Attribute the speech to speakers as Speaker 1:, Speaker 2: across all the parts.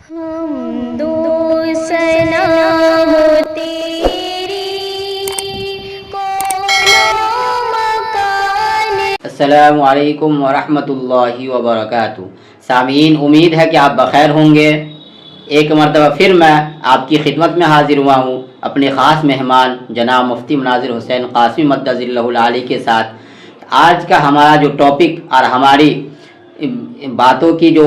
Speaker 1: السلام علیکم ورحمۃ اللہ وبرکاتہ۔ سامعین، امید ہے کہ آپ بخیر ہوں گے۔ ایک مرتبہ پھر میں آپ کی خدمت میں حاضر ہوا ہوں اپنے خاص مہمان جناب مفتی مناظر حسین قاسمی مدظ اللہ العالی کے ساتھ۔ آج کا ہمارا جو ٹاپک اور ہماری باتوں کی جو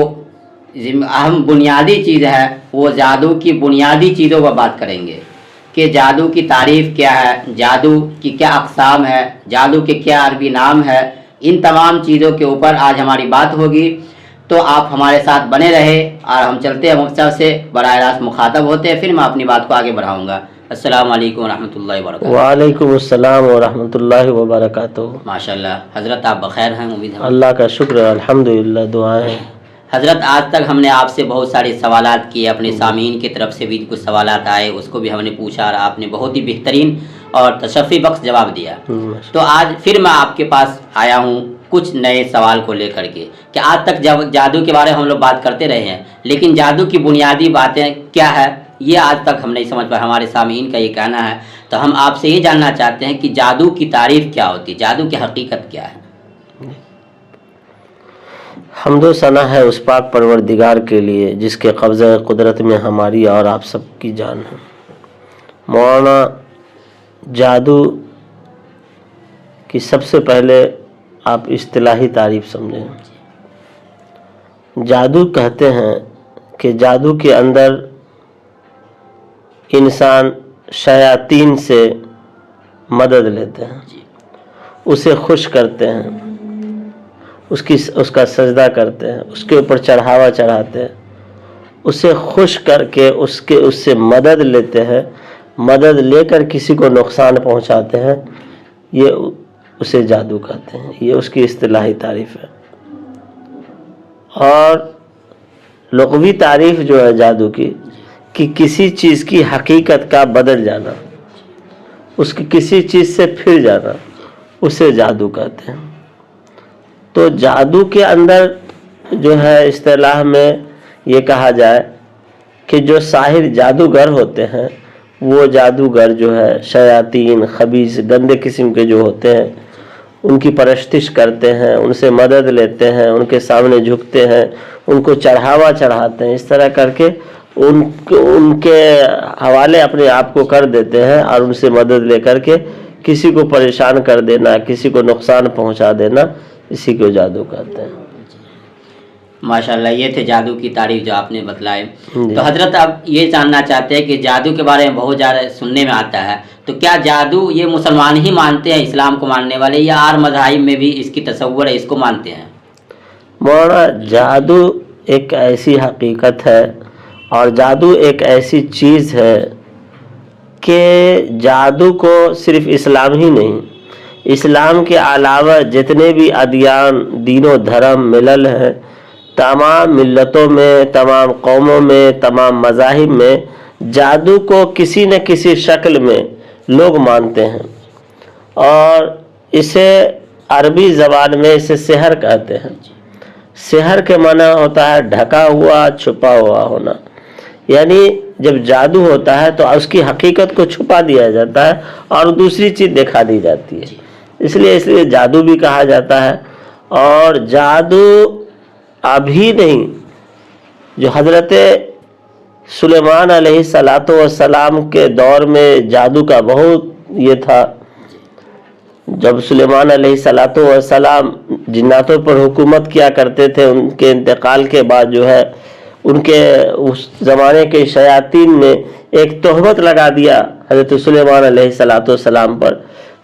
Speaker 1: اہم بنیادی چیز ہے وہ جادو کی بنیادی چیزوں پر بات کریں گے کہ جادو کی تعریف کیا ہے، جادو کی کیا اقسام ہے، جادو کے کیا عربی نام ہے۔ ان تمام چیزوں کے اوپر آج ہماری بات ہوگی، تو آپ ہمارے ساتھ بنے رہے اور ہم چلتے ہیں مفتی سے براہ راست مخاطب ہوتے ہیں، پھر میں اپنی بات کو آگے بڑھاؤں گا۔ السلام علیکم ورحمۃ اللہ وبرکاتہ۔
Speaker 2: وعلیکم السلام ورحمۃ اللہ وبرکاتہ۔
Speaker 1: ماشاءاللہ حضرت، آپ بخیر ہیں؟ امید ہے
Speaker 2: اللہ کا شکر ہے، الحمدللہ، دعائیں۔
Speaker 1: حضرت، آج تک ہم نے آپ سے بہت سارے سوالات کیے، اپنے سامعین کی طرف سے بھی کچھ سوالات آئے، اس کو بھی ہم نے پوچھا اور آپ نے بہت ہی بہترین اور تشفی بخش جواب دیا۔ تو آج پھر میں آپ کے پاس آیا ہوں کچھ نئے سوال کو لے کر کے کہ آج تک جادو کے بارے میں ہم لوگ بات کرتے رہے ہیں، لیکن جادو کی بنیادی باتیں کیا ہے یہ آج تک ہم نہیں سمجھ پائے، ہمارے سامعین کا یہ کہنا ہے۔ تو ہم آپ سے یہ جاننا چاہتے ہیں کہ جادو کی تعریف کیا ہوتی ہے، جادو کی حقیقت کیا ہے؟
Speaker 2: حمد و ثنا ہے اس پاک پروردگار کے لیے جس کے قبضہ قدرت میں ہماری اور آپ سب کی جان ہے۔ مولانا، جادو کی سب سے پہلے آپ اصطلاحی تعریف سمجھیں۔ جادو کہتے ہیں کہ جادو کے اندر انسان شیاطین سے مدد لیتے ہیں، اسے خوش کرتے ہیں، اس کا سجدہ کرتے ہیں، اس کے اوپر چڑھاوا چڑھاتے ہیں، اسے خوش کر کے اس سے مدد لیتے ہیں، مدد لے کر کسی کو نقصان پہنچاتے ہیں، یہ اسے جادو کہتے ہیں۔ یہ اس کی اصطلاحی تعریف ہے۔ اور لغوی تعریف جو ہے جادو کی، کہ کسی چیز کی حقیقت کا بدل جانا، اس کی کسی چیز سے پھر جانا، اسے جادو کہتے ہیں۔ تو جادو کے اندر جو ہے اصطلاح میں یہ کہا جائے کہ جو ساحر جادوگر ہوتے ہیں، وہ جادوگر جو ہے شیاطین، خبیث، گندے قسم کے جو ہوتے ہیں، ان کی پرستش کرتے ہیں، ان سے مدد لیتے ہیں، ان کے سامنے جھکتے ہیں، ان کو چڑھاوا چڑھاتے ہیں، اس طرح کر کے ان کے حوالے اپنے آپ کو کر دیتے ہیں، اور ان سے مدد لے کر کے کسی کو پریشان کر دینا، کسی کو نقصان پہنچا دینا، اسی کو جادو کہتے ہیں۔
Speaker 1: ماشاءاللہ، یہ تھے جادو کی تعریف جو آپ نے بتلائے۔ تو حضرت، اب یہ جاننا چاہتے ہیں کہ جادو کے بارے میں بہت زیادہ سننے میں آتا ہے، تو کیا جادو یہ مسلمان ہی مانتے ہیں، اسلام کو ماننے والے، یا اور مذاہب میں بھی اس کی تصور ہے، اس کو مانتے ہیں؟
Speaker 2: مولانا، جادو ایک ایسی حقیقت ہے اور جادو ایک ایسی چیز ہے کہ جادو کو صرف اسلام ہی نہیں، اسلام کے علاوہ جتنے بھی ادیان، دین و دھرم، ملل ہیں، تمام ملتوں میں، تمام قوموں میں، تمام مذاہب میں جادو کو کسی نہ کسی شکل میں لوگ مانتے ہیں، اور اسے عربی زبان میں اسے سحر کہتے ہیں۔ سحر کے معنی ہوتا ہے ڈھکا ہوا، چھپا ہوا ہونا، یعنی جب جادو ہوتا ہے تو اس کی حقیقت کو چھپا دیا جاتا ہے اور دوسری چیز دکھا دی جاتی ہے، اس لیے جادو بھی کہا جاتا ہے۔ اور جادو ابھی نہیں، جو حضرت سلیمان علیہ السلام کے دور میں جادو کا بہت یہ تھا۔ جب سلیمان علیہ السلام جناتوں پر حکومت کیا کرتے تھے، ان کے انتقال کے بعد جو ہے ان کے اس زمانے کے شیاطین نے ایک تہمت لگا دیا حضرت سلیمان علیہ السلام پر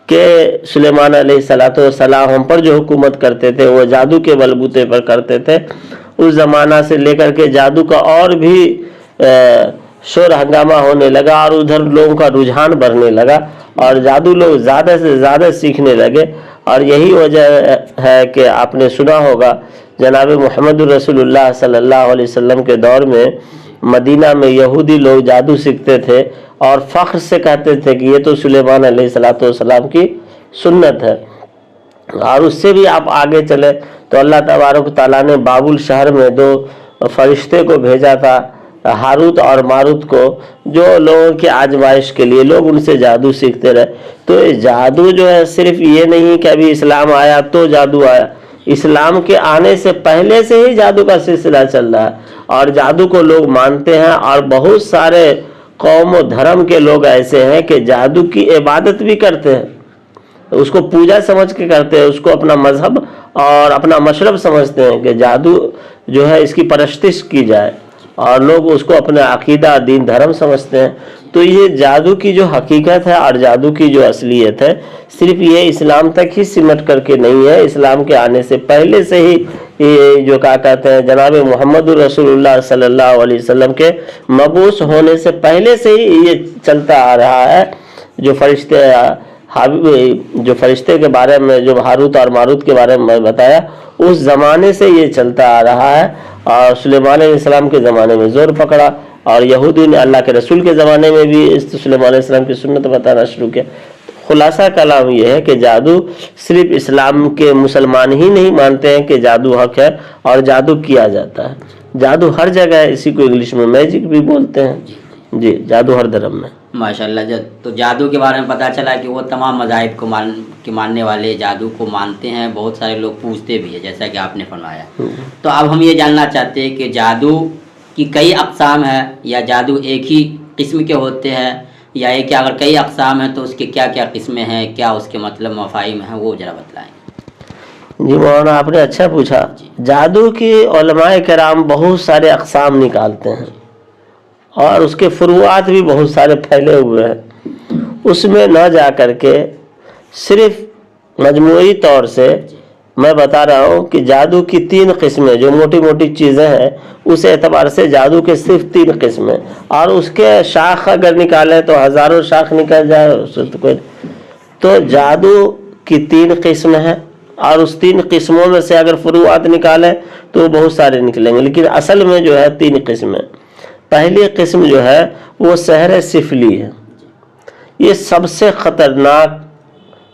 Speaker 2: کہ سلیمان علیہ السلام ہم پر جو حکومت کرتے تھے وہ جادو کے بلبوتے پر کرتے تھے۔ اس زمانہ سے لے کر کے جادو کا اور بھی شور ہنگامہ ہونے لگا، اور ادھر لوگوں کا رجحان بڑھنے لگا، اور جادو لوگ زیادہ سے زیادہ سیکھنے لگے۔ اور یہی وجہ ہے کہ آپ نے سنا ہوگا جناب محمد رسول اللہ صلی اللہ علیہ وسلم کے دور میں مدینہ میں یہودی لوگ جادو سیکھتے تھے اور فخر سے کہتے تھے کہ یہ تو سلیمان علیہ السلام کی سنت ہے۔ اور اس سے بھی آپ آگے چلے تو اللہ تبارک و تعالیٰ نے بابل شہر میں 2 فرشتے کو بھیجا تھا، ہاروت اور ماروت کو جو لوگوں کی آزمائش کے لیے لوگ ان سے جادو سیکھتے رہے. تو یہ جادو جو ہے صرف یہ نہیں کہ ابھی اسلام آیا تو جادو آیا، اسلام کے آنے سے پہلے سے ہی جادو کا سلسلہ چل رہا ہے اور جادو کو لوگ مانتے ہیں. اور بہت سارے قوم و دھرم کے لوگ ایسے ہیں کہ جادو کی عبادت بھی کرتے ہیں، اس کو پوجا سمجھ کے کرتے ہیں، اس کو اپنا مذہب اور اپنا مشرب سمجھتے ہیں کہ جادو جو ہے اس کی پرستش کی جائے، اور لوگ اس کو اپنا عقیدہ دین دھرم سمجھتے ہیں. تو یہ جادو کی جو حقیقت ہے اور جادو کی جو اصلیت ہے صرف یہ اسلام تک ہی سمٹ کر کے نہیں ہے، اسلام کے آنے سے پہلے سے ہی یہ جو کہا کہتے ہیں جناب محمد رسول اللہ صلی اللہ علیہ وسلم کے مبعوث ہونے سے پہلے سے ہی یہ چلتا آ رہا ہے. جو فرشتے کے بارے میں جو ہاروت اور ماروت کے بارے میں بتایا اس زمانے سے یہ چلتا آ رہا ہے، اور سلیمان علیہ السلام کے زمانے میں زور پکڑا اور یہودی نے اللہ کے رسول کے زمانے میں بھی سلیمان علیہ السلام کی سنت بتانا شروع کیا. خلاصہ کلام یہ ہے کہ جادو صرف اسلام کے مسلمان ہی نہیں مانتے ہیں کہ جادو حق ہے اور جادو کیا جاتا ہے. جادو ہر جگہ ہے، اسی کو انگلش میں میجک بھی بولتے ہیں. جی جادو ہر دھرم میں.
Speaker 1: ماشاءاللہ. تو جادو کے بارے میں پتہ چلا کہ وہ تمام مذاہب کو ماننے والے جادو کو مانتے ہیں، بہت سارے لوگ پوچھتے بھی ہیں جیسا کہ آپ نے فرمایا. تو اب ہم یہ جاننا چاہتے ہیں کہ جادو کی کئی اقسام ہے یا جادو ایک ہی قسم کے ہوتے ہیں، یا یہ کہ اگر کئی اقسام ہیں تو اس کے کیا کیا قسمیں ہیں، کیا اس کے مطلب مفاہیم ہیں، وہ ذرا بتلائیں.
Speaker 2: جی مولانا آپ نے اچھا پوچھا. جادو کی علماء کرام بہت سارے اقسام نکالتے ہیں اور اس کے فروعات بھی بہت سارے پھیلے ہوئے ہیں. اس میں نہ جا کر کے صرف مجموعی طور سے میں بتا رہا ہوں کہ جادو کی 3 قسمیں جو موٹی موٹی چیزیں ہیں اس اعتبار سے جادو کے صرف 3 قسمیں، اور اس کے شاخ اگر نکالیں تو ہزاروں شاخ نکل جائے اس سے تو کوئی. تو جادو کی 3 قسم ہیں اور اس 3 قسموں میں سے اگر فروعات نکالیں تو بہت سارے نکلیں گے، لیکن اصل میں جو ہے 3 قسمیں. پہلی قسم جو ہے وہ سحر سفلی ہے. یہ سب سے خطرناک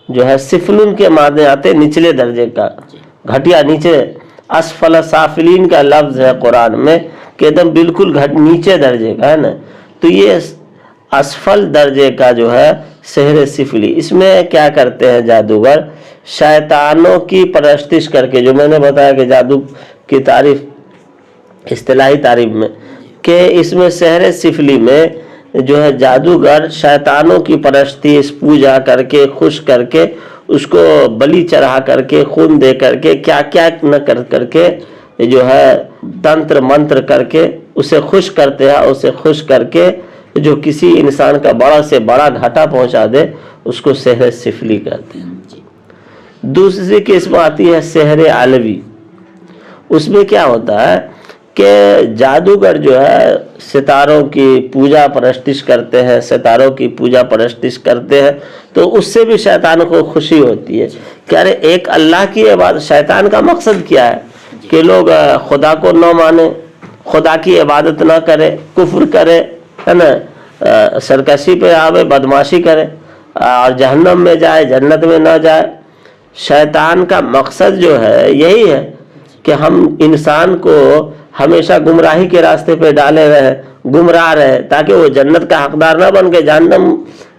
Speaker 2: جو ہے، سفلن کے معنی آتے نچلے درجے کا، گھٹیا، نیچے. اسفل سافلین کا لفظ ہے قرآن میں کہ ایک دم بالکل نیچے درجے کا ہے نا. تو یہ اسفل درجے کا جو ہے سحر سفلی. اس میں کیا کرتے ہیں جادوگر؟ شیطانوں کی پرستش کر کے، جو میں نے بتایا کہ جادو کی تعریف اصطلاحی تعریف میں کہ اس میں سحر سفلی میں جو ہے جادوگر شیطانوں کی پرستش پوجا کر کے خوش کر کے اس کو بلی چڑھا کر کے خون دے کر کے کیا کیا نہ کر کے جو ہے تنتر منتر کر کے اسے خوش کرتے ہیں. اسے خوش کر کے جو کسی انسان کا بڑا سے بڑا گھاٹا پہنچا دے اس کو سحر سفلی کہتے ہیں. دوسری قسم آتی ہے سحر علوی. اس میں کیا ہوتا ہے کہ جادوگر جو ہے ستاروں کی پوجا پرستش کرتے ہیں، ستاروں کی پوجا پرستش کرتے ہیں تو اس سے بھی شیطان کو خوشی ہوتی ہے کہ ارے ایک اللہ کی عبادت. شیطان کا مقصد کیا ہے کہ لوگ خدا کو نہ مانے، خدا کی عبادت نہ کرے، کفر کرے، ہے نا، سرکشی پہ آوے، بدماشی کرے اور جہنم میں جائے، جنت میں نہ جائے. شیطان کا مقصد جو ہے یہی ہے کہ ہم انسان کو ہمیشہ گمراہی کے راستے پہ ڈالے رہے، گمراہ رہے، تاکہ وہ جنت کا حقدار نہ بن کے جہنم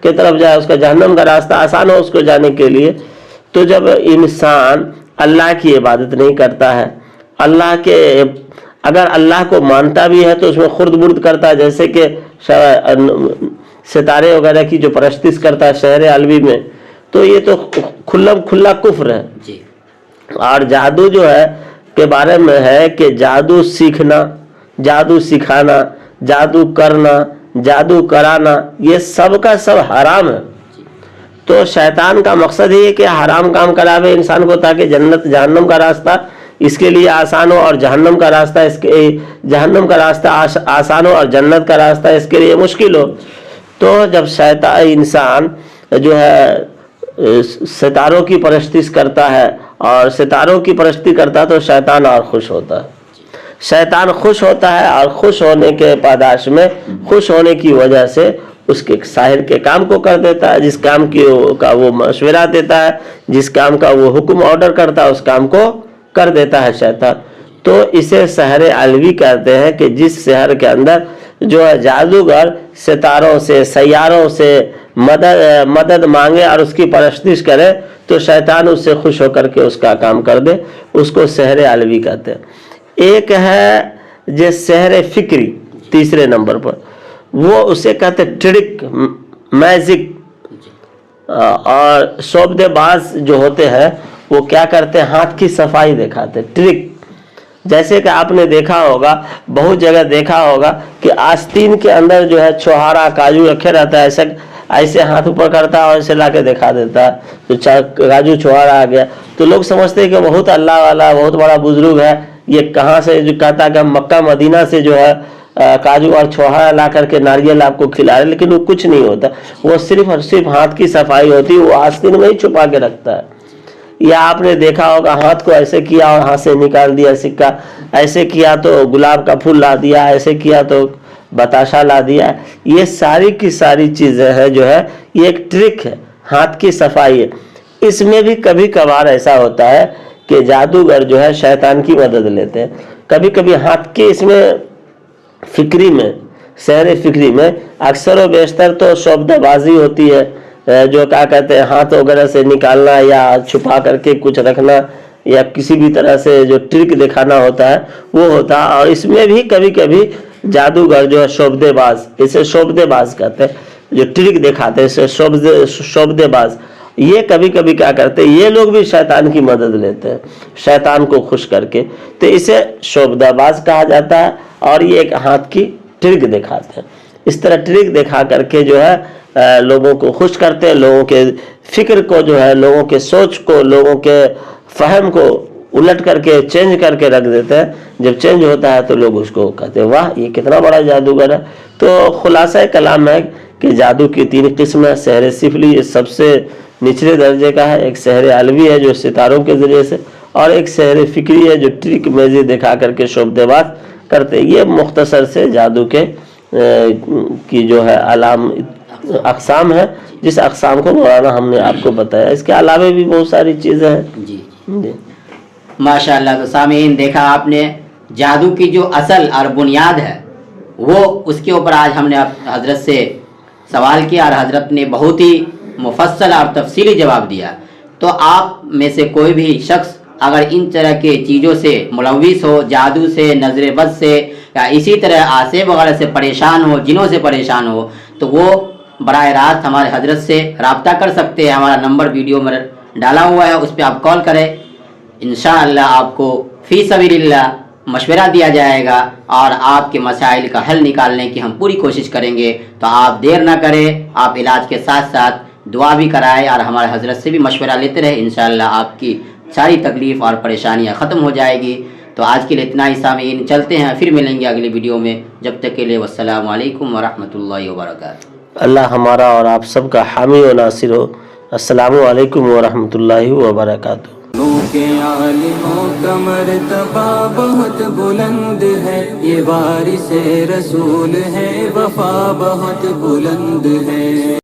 Speaker 2: کی طرف جائے، اس کا جہنم کا راستہ آسان ہو اس کو جانے کے لیے. تو جب انسان اللہ کی عبادت نہیں کرتا ہے، اگر اللہ کو مانتا بھی ہے تو اس میں خرد برد کرتا ہے، جیسے کہ ستارے وغیرہ کی جو پرستش کرتا ہے شہر علوی میں، تو یہ تو کھلا کفر ہے. اور جادو جو ہے کے بارے میں ہے کہ جادو سیکھنا، جادو سکھانا، جادو کرنا، جادو کرانا، یہ سب کا سب حرام ہے. تو شیطان کا مقصد یہ ہے کہ حرام کام کراوے انسان کو تاکہ جنت جہنم کا راستہ اس کے لیے آسان ہو اور جہنم کا راستہ آسان ہو اور جنت کا راستہ اس کے لیے مشکل ہو. تو جب شیطان انسان جو ہے ستاروں کی پرستش کرتا ہے اور ستاروں کی پرستی کرتا ہے تو شیطان اور خوش ہوتا ہے. شیطان خوش ہوتا ہے اور خوش ہونے کے پاداش میں، خوش ہونے کی وجہ سے اس کے ساحر کے کام کو کر دیتا ہے، جس کام کا وہ مشورہ دیتا ہے، جس کام کا وہ حکم آرڈر کرتا ہے اس کام کو کر دیتا ہے شیطان. تو اسے سحر علوی کہتے ہیں کہ جس سحر کے اندر جو ہے جادوگر ستاروں سے سیاروں سے مدد مانگے اور اس کی پرستش کرے تو شیطان اس سے خوش ہو کر کے اس کا کام کر دے، اس کو سحر علوی کہتے ہیں۔ ایک ہے جو سحر فکری تیسرے نمبر پر، وہ اسے کہتے ٹرک میجک، اور شعبدے باز جو ہوتے ہیں وہ کیا کرتے ہیں، ہاتھ کی صفائی دکھاتے ٹرک۔ جیسے کہ آپ نے دیکھا ہوگا، بہت جگہ دیکھا ہوگا کہ آستین کے اندر جو ہے چھوہارا کاجو رکھے رہتا ہے، ایسے ہاتھ اوپر کرتا ہے اور اسے لا کے دکھا دیتا ہے تو کاجو چھوہارا آ گیا، تو لوگ سمجھتے ہیں کہ بہت اللہ والا بہت بڑا بزرگ ہے، یہ کہاں سے، جو کہتا ہے کہ مکہ مدینہ سے جو ہے کاجو اور چھوہارا لا کر کے ناریل آپ کو کھلا رہے، لیکن وہ کچھ نہیں ہوتا، وہ صرف اور صرف ہاتھ کی صفائی ہوتی ہے، وہ آستین میں ہی چھپا کے رکھتا ہے۔ یا آپ نے دیکھا ہوگا ہاتھ کو ایسے کیا اور ہاتھ سے نکال دیا سکہ، ایسے کیا تو گلاب کا پھول لا دیا، ایسے کیا تو بتاشا لا دیا۔ یہ ساری کی ساری چیزیں ہیں جو ہے یہ ایک ٹرک ہے، ہاتھ کی صفائی ہے۔ اس میں بھی کبھی کبھار ایسا ہوتا ہے کہ جادوگر جو ہے شیطان کی مدد لیتے ہیں، کبھی کبھی ہاتھ کی اس میں فکری میں، سحر فکری میں اکثر و بیشتر تو شعبدہ بازی ہوتی ہے، جو کیا کہتے ہیں ہاتھ وغیرہ سے نکالنا یا چھپا کر کے کچھ رکھنا یا کسی بھی طرح سے جو ٹرک دکھانا ہوتا ہے وہ ہوتا ہے۔ اور اس میں بھی کبھی کبھی جادوگر جو ہے شعبدے باز، اسے شعبدے باز کہتے ہیں، جو ٹرک دکھاتے ہیں اسے شعبدے باز، یہ کبھی کبھی کیا کرتے ہیں، یہ لوگ بھی شیطان کی مدد لیتے ہیں شیطان کو خوش کر کے، تو اسے شعبدہ باز کہا جاتا ہے، اور یہ ایک ہاتھ کی ٹرک دکھاتے ہیں۔ اس طرح ٹرک دکھا کر کے جو ہے لوگوں کو خوش کرتے ہیں، لوگوں کے فکر کو جو ہے، لوگوں کے سوچ کو، لوگوں کے فہم کو الٹ کر کے چینج کر کے رکھ دیتے ہیں۔ جب چینج ہوتا ہے تو لوگ اس کو کہتے ہیں واہ یہ کتنا بڑا جادوگر ہے۔ تو خلاصہ کلام ہے کہ جادو کی تین قسم ہے۔ سحر سفلی یہ سب سے نچلے درجے کا ہے، ایک سحر علوی ہے جو ستاروں کے ذریعے سے، اور ایک سحر فکری ہے جو ٹرک میزی دکھا کر کے شعبدے باز کرتے۔ یہ مختصر سے جادو کے کی جو ہے اقسام ہے، جس اقسام کو مولانا ہم نے آپ کو بتایا۔ اس کے علاوہ بھی بہت ساری چیزیں ہیں۔
Speaker 1: جی ماشاءاللہ۔ تو سامعین دیکھا آپ نے جادو کی جو اصل اور بنیاد ہے وہ، اس کے اوپر آج ہم نے حضرت سے سوال کیا اور حضرت نے بہت ہی مفصل اور تفصیلی جواب دیا۔ تو آپ میں سے کوئی بھی شخص اگر ان طرح کے چیزوں سے ملوث ہو، جادو سے، نظر بد سے، یا اسی طرح آسے وغیرہ سے پریشان ہو، جنوں سے پریشان ہو، تو وہ براہ راست ہمارے حضرت سے رابطہ کر سکتے ہیں۔ ہمارا نمبر ویڈیو میں ڈالا ہوا ہے، اس پہ آپ کال کریں، انشاءاللہ آپ کو فی سبیل اللہ مشورہ دیا جائے گا اور آپ کے مسائل کا حل نکالنے کی ہم پوری کوشش کریں گے۔ تو آپ دیر نہ کریں، آپ علاج کے ساتھ ساتھ دعا بھی کرائیں اور ہمارے حضرت سے بھی مشورہ لیتے رہے، انشاءاللہ آپ کی ساری تکلیف اور پریشانیاں ختم ہو جائے گی۔ تو آج کے لیے اتنا ہی سامعین، چلتے ہیں، پھر ملیں گے اگلی ویڈیو میں، جب تک کے لیے والسلام علیکم ورحمۃ اللہ وبرکاتہ۔
Speaker 2: اللہ ہمارا اور آپ سب کا حامی و ناصر ہو۔ السلام علیکم ورحمۃ اللہ وبرکاتہ۔
Speaker 3: کے عالموں کا مرتبہ بہت بلند ہے، یہ وارث رسول ہے، وفا بہت بلند ہے۔